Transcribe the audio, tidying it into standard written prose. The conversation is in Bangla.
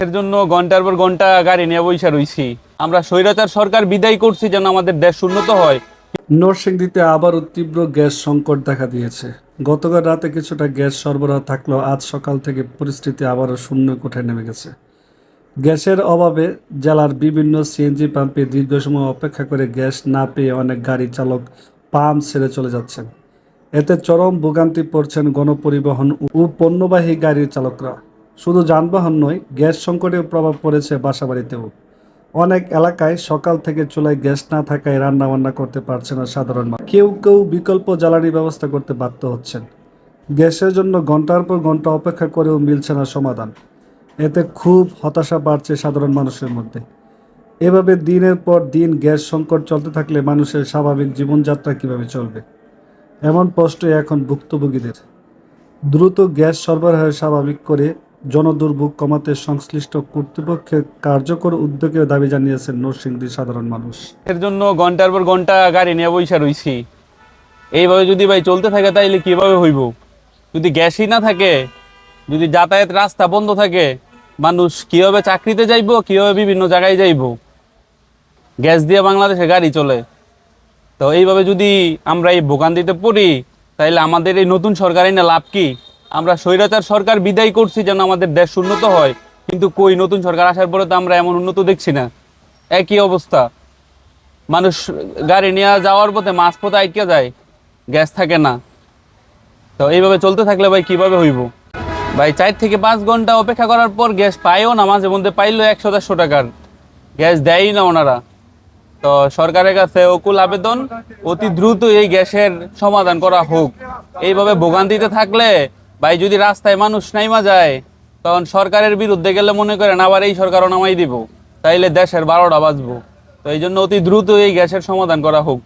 এর জন্য ঘন্টার পর ঘন্টা গাড়ি নিয়ে বইসা রইছি। আমরা স্বৈরাচার সরকার বিদায় করছি যেন আমাদের দেশ উন্নত হয়। নরসিংদীতে আবারও তীব্র গ্যাস সংকট দেখা দিয়েছে। গতকাল রাতে কিছুটা গ্যাস সরবরাহ থাকলেও আজ সকাল থেকে পরিস্থিতি আবারও শূন্য কোঠায় নেমে গেছে। গ্যাসের অভাবে জেলার বিভিন্ন সিএনজি পাম্পে দীর্ঘ সময় অপেক্ষা করে গ্যাস না পেয়ে অনেক গাড়ি চালক পাম্প ছেড়ে চলে যাচ্ছেন। এতে চরম ভোগান্তি পড়ছেন গণপরিবহন ও পণ্যবাহী গাড়ির চালকরা। শুধু যানবাহন নয়, গ্যাস সংকটের প্রভাব পড়েছে বাসাবাড়িতেও। অনেক এলাকায় সকাল থেকে চুলায় গ্যাস না থাকায় রান্নাবান্না করতে পারছে না সাধারণ মানুষ। কেউ কেউ বিকল্প জ্বালানি ব্যবস্থা করতে বাধ্য হচ্ছেন। গ্যাসের জন্য ঘন্টার পর ঘন্টা অপেক্ষা করেও মিলছে না সমাধান। এতে খুব হতাশা বাড়ছে সাধারণ মানুষের মধ্যে। এভাবে দিনের পর দিন গ্যাস সংকট চলতে থাকলে মানুষের স্বাভাবিক জীবনযাত্রা কিভাবে চলবে, এমন প্রশ্ন এখন ভুক্তভোগীদের। দ্রুত গ্যাস সরবরাহ স্বাভাবিক করে জনদুর্ভোগ কমাতে সংশ্লিষ্ট কর্তৃপক্ষের কার্যকর উদ্যোগের দাবি জানিয়েছেন নরসিংদীর সাধারণ মানুষ। এর জন্য ঘন্টার পর ঘন্টা গাড়ি নিয়ে বইসা রইছি। এইভাবে যদি ভাই চলতে থাকে তাইলে কিভাবে হইব? যদি গ্যাসই না থাকে, যদি যাতায়াত রাস্তা বন্ধ থাকে, মানুষ কিভাবে চাকরিতে যাইবো, কিভাবে বিভিন্ন জায়গায় যাইবো? গ্যাস দিয়ে বাংলাদেশে গাড়ি চলে। তো এইভাবে যদি আমরা এই ভোগান্তিতে পড়ি, তাইলে আমাদের এই নতুন সরকারের না লাভ কি? আমরা স্বৈরাচার সরকার বিদায় করছি যেন আমাদের দেশ উন্নত হয়, কিন্তু কই নতুন সরকার আসার পরে তো আমরা এমন উন্নত দেখছি না। একই অবস্থা। মানুষ গাড়ি নিয়ে যাওয়ার পথে মাঝপথে আটকে যায়, গ্যাস থাকে না। তো এইভাবে চলতে থাকলে ভাই কিভাবে হইব? ভাই 4 থেকে 5 ঘন্টা অপেক্ষা করার পর গ্যাস পাইও না, মাঝে মধ্যে পাইলেও 100-150 টাকার গ্যাস দেয়ই না ওনারা। তো সরকারের কাছে অকুল আবেদন, অতি দ্রুত এই গ্যাসের সমাধান করা হোক। এইভাবে ভোগান্তিতে থাকলে ভাই যদি রাস্তায় মানুষ নাইমা যায়, তখন সরকারের বিরুদ্ধে গেলে মনে করেন আবার এই সরকারও নামাই দিব, তাইলে দেশের 12টা বাজবো। তো এই জন্য অতি দ্রুত এই গ্যাসের সমাধান করা হোক।